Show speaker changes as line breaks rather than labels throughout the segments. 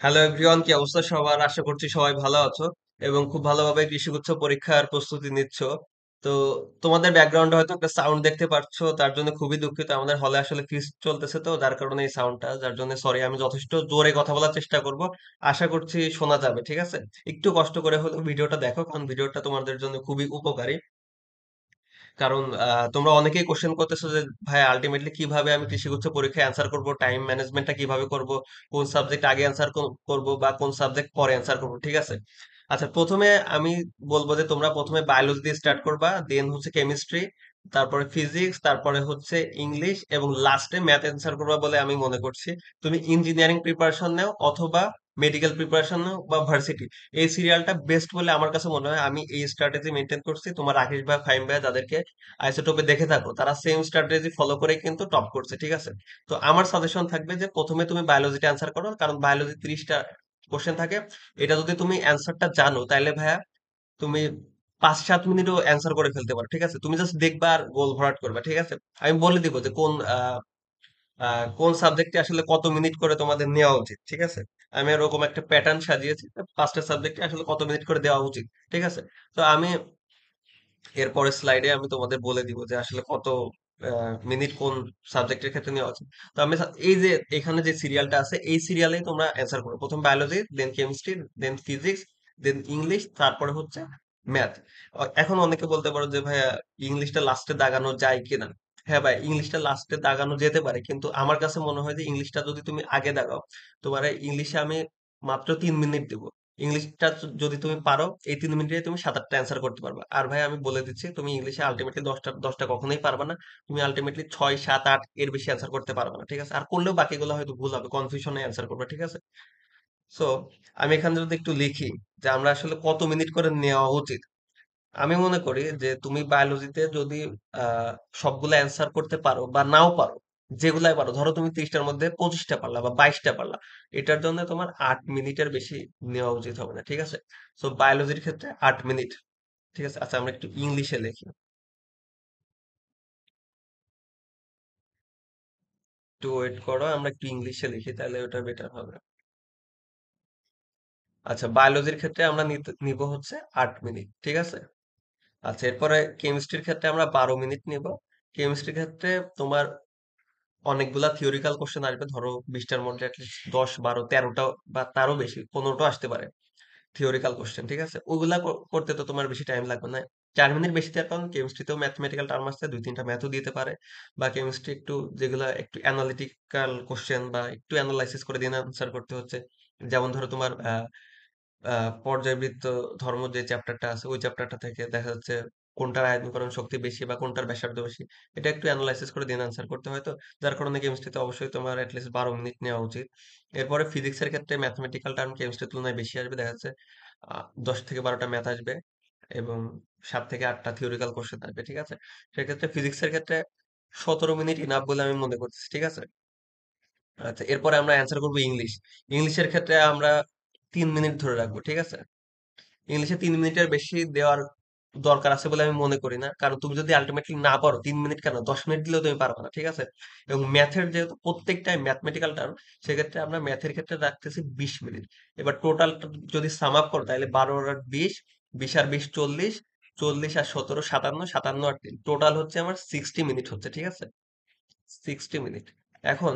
Hello everyone, কি অবস্থা সবার? আশা করছি সবাই ভালো আছো এবং খুব ভালোভাবে কৃষিগুচ্ছ পরীক্ষার প্রস্তুতি নিচ্ছ। তো তোমাদের ব্যাকগ্রাউন্ডে হয়তো একটা সাউন্ড দেখতে পাচ্ছ, তার জন্য খুবই দুঃখিত। আমাদের হলে আসলে ফিস্ট চলতেছে, তো যার কারণে এই সাউন্ডটা, যার জন্য সরি। আমি যথেষ্ট জোরে কথা বলার চেষ্টা করব, আশা করছি শোনা যাবে, ঠিক আছে? একটু কষ্ট করে হলেও ভিডিওটা দেখো, কারণ ভিডিওটা তোমাদের জন্য খুবই উপকারী। কারণ তোমরা অনেকেই কোশ্চেন করতেছো যে ভাই আলটিমেটলি কিভাবে আমি কৃষিগুচ্ছ পরীক্ষায় অ্যান্সার করব, টাইম ম্যানেজমেন্টটা কিভাবে করব, কোন সাবজেক্ট আগে অ্যান্সার করব বা কোন সাবজেক্ট পরে অ্যান্সার করব, ঠিক আছে? আচ্ছা, প্রথমে আমি বলবো যে তোমরা প্রথমে বায়োলজি দিয়ে স্টার্ট করবা, দেন হচ্ছে কেমিস্ট্রি, তারপরে ফিজিক্স, তারপরে হচ্ছে ইংলিশ এবং লাস্টে ম্যাথ অ্যান্সার করবা বলে আমি মনে করছি। তুমি ইঞ্জিনিয়ারিং প্রিপারেশন নাও অথবা মেডিকেল প্রিপারেশন নাও বা ভার্সিটি, এই সিরিয়ালটা বেস্ট বলে আমার কাছে মনে হয়। আমি এই স্ট্র্যাটেজি মেনটেন করছি। তোমার রাকেশ ভাই, ফাহিম ভাই, যাদেরকে আইসোটোপে দেখে থাকো, তারা সেম স্ট্র্যাটেজি ফলো করে কিন্তু টপ করছে, ঠিক আছে? তো আমার সাজেশন থাকবে যে প্রথমে তুমি বায়োলজিটা অ্যান্সার করো, কারণ বায়োলজি 30টা কোশ্চেন থাকে। এটা যদি তুমি অ্যান্সারটা জানো তাহলে ভাইয়া তুমি 5-7 মিনিটও অ্যান্সার করে ফেলতে পারো, ঠিক আছে? তুমি জাস্ট দেখবা আর গোল ভরাট করবা, ঠিক আছে? আমি বলে দিব যে কোন সাবজেক্টে আসলে কত মিনিট করে তোমাদের নেওয়া উচিত, ঠিক আছে? আমি এরকম একটা প্যাটার্ন সাজিয়েছি, 5টা সাবজেক্টে আসলে কত মিনিট করে দেওয়া উচিত, ঠিক আছে? তো আমি এরপরের স্লাইডে আমি তোমাদের বলে দিব যে আসলে কত মিনিট কোন সাবজেক্টের ক্ষেত্রে নেওয়া উচিত। তো এই যে এখানে যে সিরিয়ালটা আছে, এই সিরিয়ালেই তোমরা অ্যান্সার করো। প্রথম বায়োলজি, দেন কেমিস্ট্রি, দেন ফিজিক্স, দেন ইংলিশ, তারপরে হচ্ছে ম্যাথ। এখন অনেকে বলতে পারো যে ভাইয়া ইংলিশটা লাস্টে দাগানো যায় কিনা? হ্যাঁ ভাই, ইংলিশটা লাস্টে দাগানো যেতে পারে, কিন্তু আমার কাছে মনে হয় যে ইংলিশটা যদি তুমি আগে দাগাও, তোমার ইংলিশে আমি মাত্র 3 মিনিট দিব। ইংলিশটা যদি তুমি পারো, এই 3 মিনিটে তুমি 7-8টা অ্যান্সার করতে পারবে। আর ভাই আমি বলে দিচ্ছি, তুমি ইংলিশে আলটিমেটলি দশটা দশটা কখনোই পারবে না। তুমি আলটিমেটলি 6, 7, 8 এর বেশি অ্যান্সার করতে পারবে না, ঠিক আছে? আর করলেও বাকিগুলো হয়তো ভুল হবে, কনফিউশনে অ্যান্সার করবে, ঠিক আছে? সো আমি এখানে যদি একটু লিখি যে আমরা আসলে কত মিনিট করে নেওয়া উচিত, আমি মনে করি যে তুমি বায়োলজিতে যদি আহ সবগুলো অ্যান্সার করতে পারো বা নাও পারো, যেগুলাই পারো, ধরো তুমি 30টার মধ্যে 25টা পারলা বা 22টা পারলা, এটার জন্য তোমার 8 মিনিটের বেশি নেওয়া উচিত হবে না, ঠিক আছে? সো বায়োলজির ক্ষেত্রে 8 মিনিট, ঠিক আছে? আচ্ছা, আমরা একটু ইংলিশে লিখি। একটু ওয়েট করো, আমরা একটু ইংলিশে লিখি, তাহলে ওটা বেটার হবে। আচ্ছা, বায়োলজির ক্ষেত্রে আমরা নিব হচ্ছে 8 মিনিট, ঠিক আছে? আচ্ছা, এরপরে কেমিস্ট্রির ক্ষেত্রে আমরা 12 মিনিট নিব। কেমিস্ট্রির ক্ষেত্রে তোমার অনেকগুলা থিওরিক্যাল কোশ্চেন আসবে, ধরো 20টার মধ্যে অ্যাটলিস্ট 10, 12, 13টা বা তারও বেশি, 15টা আসতে পারে থিওরিক্যাল কোশ্চেন, ঠিক আছে? ওগুলা করতে তো তোমার বেশি টাইম লাগবে না। 4 মিনিট বেশি দেওয়ার কারণ কেমিস্ট্রিতেও ম্যাথমেটিক্যাল টার্ম আসছে, 2-3টা ম্যাথও দিতে পারে। বা কেমিস্ট্রি একটু, যেগুলা একটু অ্যানালিটিক্যাল কোশ্চেন বা একটু অ্যানালাইসিস করে দিন আনসার করতে হচ্ছে। যেমন ধরো তোমার পর্যায়বৃত্ত ধর্ম যে চ্যাপ্টারটা আছে, ওই চ্যাপ্টারটা থেকে দেখা যাচ্ছে কোনটার আয়তনীকরণ শক্তি বেশি বা কোনটার ব্যাসার্ধ বেশি, এটা একটু অ্যানালাইসিস করে দিন আনসার করতে হয়। তো যার কারণে কেমিস্ট্রিতে অবশ্যই তোমার অ্যাটলিস্ট 12 মিনিট নেওয়া উচিত। এরপরে ফিজিক্সের ক্ষেত্রে ম্যাথমেটিক্যাল টার্ম কেমিস্ট্রির তুলনায় বেশি আসবে, দেখা যাচ্ছে 10 থেকে 12টা ম্যাথ আসবে এবং 7 থেকে 8টা থিওরিক্যাল কোশ্চেন আসবে, ঠিক আছে? সেক্ষেত্রে ফিজিক্সের ক্ষেত্রে 17 মিনিট ইনাফ বলে আমি মনে করতেছি, ঠিক আছে? আচ্ছা, এরপরে আমরা অ্যান্সার করবো ইংলিশ। ইংলিশের ক্ষেত্রে আমরা 3 মিনিট ধরে রাখবো, ঠিক আছে? ইংলিশে 3 মিনিটের বেশি দেওয়ার দরকার আছে বলে আমি মনে করি না, কারণ তুমি যদি আলটিমেটলি না পারো, 3 মিনিট কেন, 10 মিনিট দিলেও তুমি পারবে না, ঠিক আছে? এবং ম্যাথের যেহেতু প্রত্যেকটাই ম্যাথমেটিক্যাল টার্ম, সেক্ষেত্রে আমরা ম্যাথের ক্ষেত্রে রাখতেছি 20 মিনিট। এবার টোটাল যদি সাম আপ করো, তাহলে 12 আর 20, 20 আর 20 40, 40 আর 17 57, 57 আর 3 টোটাল হচ্ছে আমার 60 মিনিট হচ্ছে, ঠিক আছে? 60 মিনিট। এখন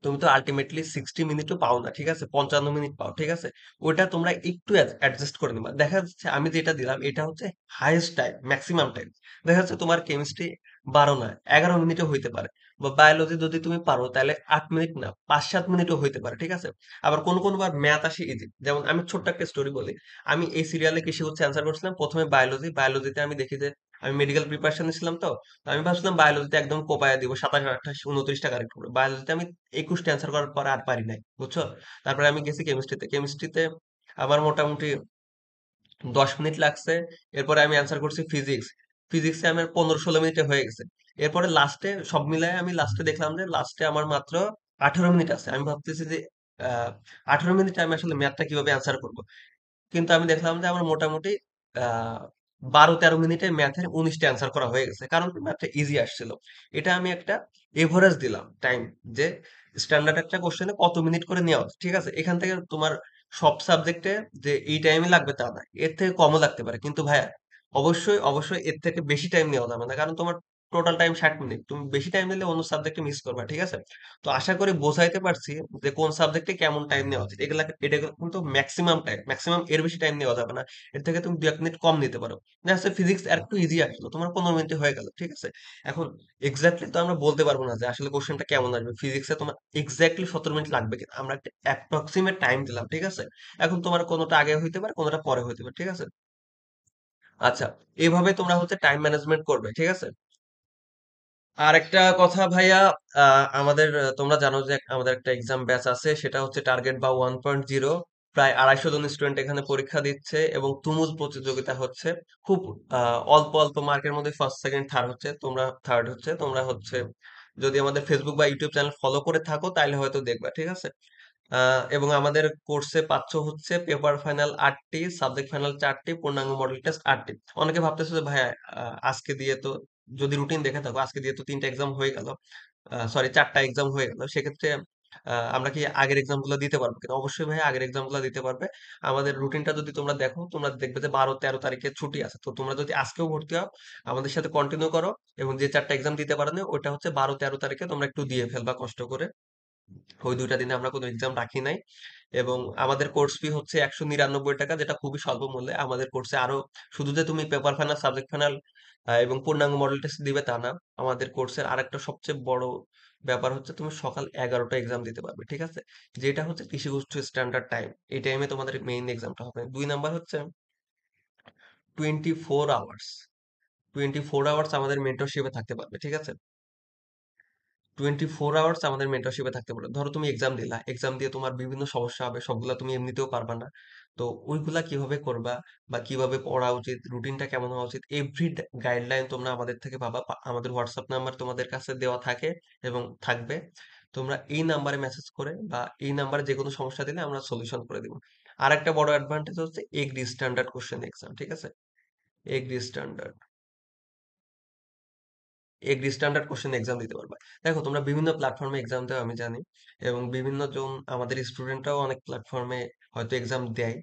তুমি তো আলটিমেটলি 60 মিনিটও পাও না, ঠিক আছে? 55 মিনিট পাও, ঠিক আছে? ওটা তোমরা একটু অ্যাডজাস্ট করে নিবা। দেখা যাচ্ছে আমি যেটা দিলাম এটা হচ্ছে হাইয়েস্ট টাইম, ম্যাক্সিমাম টাইম। দেখা যাচ্ছে তোমার কেমিস্ট্রি 12 না 11 মিনিটও হইতে পারে, বা বায়োলজি যদি তুমি পারো তাহলে 8 মিনিট না 5-7 মিনিটও হইতে পারে, ঠিক আছে? আবার কোন কোন বার ম্যাথ আসে ইজি। যেমন আমি ছোট্ট একটা স্টোরি বলি। আমি এই সিরিয়ালে কৃষি হচ্ছে অ্যান্সার করছিলাম, প্রথমে বায়োলজিতে আমি দেখি যে আমি মেডিকেল প্রিপারেশন নিছিলাম, তো তো আমি ভাবছিলাম বায়োলজিতে একদম কোপায়া দিব, 27, 28, 29টা কারেক্ট করবো। বায়োলজিতে আমি 21টা অ্যান্সার করার পর আর পারি নাই, বুঝছো? তারপরে আমি গেছি কেমিস্ট্রিতে আমার মোটামুটি 10 মিনিট লাগছে। এরপরে আমি অ্যান্সার করছি ফিজিক্সে আমার 15-16 মিনিটে হয়ে গেছে। এরপরে লাস্টে সব মিলায় আমি লাস্টে দেখলাম যে লাস্টে আমার মাত্র 18 মিনিট আছে। আমি ভাবতেছি যে 18 মিনিটে আমি আসলে ম্যাথটা কিভাবে অ্যান্সার করবো, কিন্তু আমি দেখলাম যে আমার মোটামুটি 12-13 মিনিটে ম্যাথের 19টা অ্যান্সার করা হয়ে গেছে, কারণ ম্যাথটা ইজি আসছিল। এটা আমি একটা এভারেজ দিলাম টাইম, যে স্ট্যান্ডার্ড একটা কোশ্চেনে কত মিনিট করে নেওয়া উচিত, ঠিক আছে? এখান থেকে তোমার সব সাবজেক্টে যে এই টাইমই লাগবে তা না, এর থেকে কমও লাগতে পারে, কিন্তু ভাইয়া অবশ্যই অবশ্যই এর থেকে বেশি টাইম নেওয়া যাবে না, কারণ তোমার টোটাল টাইম 60 মিনিট, তুমি বেশি টাইম নিলে অন্য সাবজেক্টে মিস করবে, ঠিক আছে? তো আশা করি বোঝাইতে পারছি যে কোন সাবজেক্টে কেমন টাইম নেওয়া উচিত। এটা কিন্তু ম্যাক্সিমাম টাইম, ম্যাক্সিমাম এর বেশি টাইম নেওয়া যাবে না। এর থেকে তুমি 2-1 মিনিট কম নিতে পারো। দেখা ফিজিক্স আর একটু ইজি আসলো, তোমার 15 মিনিটে হয়ে গেল, ঠিক আছে? এখন এক্স্যাক্টলি তো আমরা বলতে পারবো না যে আসলে কোশ্চেনটা কেমন আসবে, ফিজিক্সে তোমার এক্স্যাক্টলি 17 মিনিট লাগবে কিনা, আমরা একটা অ্যাপ্রক্সিমেট টাইম দিলাম, ঠিক আছে? এখন তোমার কোনোটা আগে হইতে পারে, কোনোটা পরে হইতে পারে, ঠিক আছে? আচ্ছা, এইভাবে তোমরা হচ্ছে টাইম ম্যানেজমেন্ট করবে, ঠিক আছে? আর একটা কথা ভাইয়া, আমাদের তোমরা জানো যে আমাদের একটা এক্সাম ব্যাচ আছে, সেটা হচ্ছে টার্গেট বা 1.0। প্রায় 250 জন স্টুডেন্ট এখানে পরীক্ষা দিচ্ছে এবং তুমুল প্রতিযোগিতা হচ্ছে। খুব অল্প অল্প মার্কের মধ্যে ফার্স্ট সেকেন্ড থার্ড হচ্ছে, তোমরা থার্ড হচ্ছে, তোমরা হচ্ছে যদি আমাদের ফেসবুক বা ইউটিউব চ্যানেল ফলো করে থাকো তাহলে হয়তো দেখবা, ঠিক আছে? এবং আমাদের কোর্সে পাচ্ছ হচ্ছে পেপার ফাইনাল 8টি, সাবজেক্ট ফাইনাল 4টি, পূর্ণাঙ্গ মডেল টেস্ট 8টি। অনেকে ভাবতেছে যে ভাইয়া আজকে দিয়ে তো, যদি রুটিন দেখে থাকো, আজকে দিয়ে তো 3টা এক্সাম হয়ে গেল, সরি 4টা এক্সাম হয়ে গেল, সেক্ষেত্রে আমরা কি আগের এক্সাম গুলো দিতে পারবো কিনা? অবশ্যই ভাই আগের এক্সাম গুলো দিতে পারবে। আমাদের রুটিনটা যদি তোমরা দেখো, তোমরা দেখবে যে 12-13 তারিখে ছুটি আছে, তো তোমরা যদি আজকেও ভর্তি হও, আমাদের সাথে কন্টিনিউ করো, এবং যে 4টা এক্সাম দিতে পারো না ওটা হচ্ছে 12-13 তারিখে তোমরা একটু দিয়ে ফেলবা কষ্ট করে। ওই 2টা দিনে আমরা কোনো এক্সাম রাখি নাই। এবং আমাদের কোর্স ফি হচ্ছে 199 টাকা, যেটা খুবই স্বল্প মূল্যে। আমাদের কোর্সে আরো, শুধু যে তুমি পেপার ফাইনাল, সাবজেক্ট ফাইনাল এবং পূর্ণাঙ্গ মডেল টেস্ট দিবে তা না, আমাদের কোর্সের আরেকটা সবচেয়ে বড় ব্যাপার হচ্ছে তুমি সকাল 11টা এক্সাম দিতে পারবে, ঠিক আছে? যেটা হচ্ছে কৃষিগুচ্ছ স্ট্যান্ডার্ড টাইম, এই টাইমে তোমাদের মেইন এক্সামটা হবে। 2 নাম্বার হচ্ছে 24 আওয়ার্স, 24 আওয়ার্স আমাদের মেন্টরশিপে থাকতে পারবে, ঠিক আছে? 24 আওয়ার্স আমাদের মেন্টরশিপে থাকতে পারে। ধরো তুমি এক্সাম দিলা, এক্সাম দিয়ে তোমার বিভিন্ন সমস্যা হবে, সবগুলা তুমি এমনিতেও পারবা না। তো ওইগুলা কিভাবে করবা, বা কিভাবে পড়া উচিত, রুটিনটা কেমন হওয়া উচিত, এভরি গাইডলাইন তোমরা আমাদের থেকে পাবা। আমাদের হোয়াটসঅ্যাপ নাম্বার তোমাদের কাছে দেওয়া থাকে এবং থাকবে। তোমরা এই নাম্বারে মেসেজ করে বা এই নাম্বারে যে কোনো সমস্যা দিলে আমরা সলিউশন করে দিব। আর একটা বড় অ্যাডভান্টেজ হচ্ছে এগ্রি স্ট্যান্ডার্ড কোশ্চেন এক্সাম, ঠিক আছে? Agree standard, agree standard question exam দিতে পারবা। দেখো তোমরা বিভিন্ন প্ল্যাটফর্মে এক্সাম দাও আমি জানি, এবং বিভিন্ন জন আমাদের স্টুডেন্টরাও অনেক প্ল্যাটফর্মে হয়তো এক্সাম দেয়,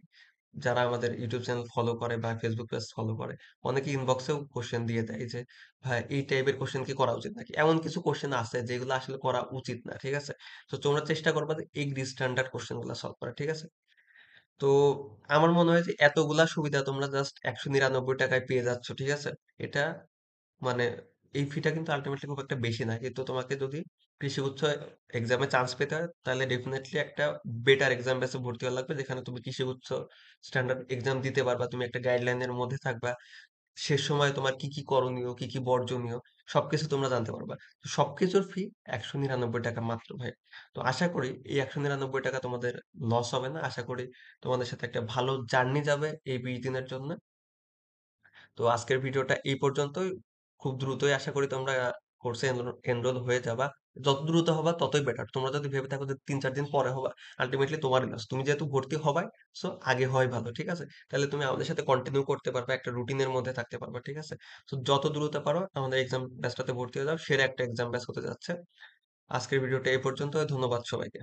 যারা আমাদের ইউটিউব চ্যানেল ফলো করে বা ফেসবুক পেজ ফলো করে। অনেকে ইনবক্সেও কোশ্চেন দিয়ে দেয় যে ভাই এই টাইপের কোশ্চেন কি করা উচিত নাকি, এমন কিছু কোশ্চেন আছে যেগুলো আসলে করা উচিত না, ঠিক আছে? তো তোমরা চেষ্টা করবা যে এগ্রি স্ট্যান্ডার্ড কোশ্চেন গুলা সলভ করা, ঠিক আছে? তো আমার মনে হয় যে এতগুলা সুবিধা তোমরা জাস্ট 199 টাকায় পেয়ে যাচ্ছ, ঠিক আছে? এটা মানে এই ফিটা কিন্তু আলটিমেটলি খুব একটা বেশি না, কিন্তু তোমাকে যদি কৃষিগুচ্ছ এক্সামে চান্স পেতে হয় তাহলে ডেফিনেটলি একটা বেটার এক্সাম বেসে ভর্তি হওয়া লাগবে, যেখানে তুমি কৃষিগুচ্ছ স্ট্যান্ডার্ড এক্সাম দিতে পারবা, তুমি একটা গাইডলাইনের মধ্যে থাকবা। শেষ সময় তোমার কি কি করণীয়, কি কি বর্জনীয়, সবকিছু তোমরা জানতে পারবা। তো সবকিছুর ফি 199 টাকা মাত্র ভাই। তো আশা করি এই 199 টাকা তোমাদের লস হবে না। আশা করি তোমাদের সাথে একটা ভালো জার্নি যাবে এই 20 দিনের জন্য। তো আজকের ভিডিওটা এই পর্যন্তই। খুব দ্রুতই আশা করি তোমরা কোর্সে এনরোল হয়ে যাবা। যত দ্রুত হবা ততই বেটার। তোমরা যদি ভেবে থাকো যে 3-4 দিন পরে হবা, আলটিমেটলি তোমারই লস। তুমি যেহেতু ভর্তি হবাই, সো আগে হওয়াই ভালো, ঠিক আছে? তাহলে তুমি আমাদের সাথে কন্টিনিউ করতে পারবে, একটা রুটিনের মধ্যে থাকতে পারবে, ঠিক আছে? তো যত দ্রুত পারো আমাদের এক্সাম ব্যাচটাতে ভর্তি হয়ে যাও, সেরা একটা এক্সাম ব্যাচ হতে যাচ্ছে। আজকের ভিডিওটা এই পর্যন্ত। ধন্যবাদ সবাইকে।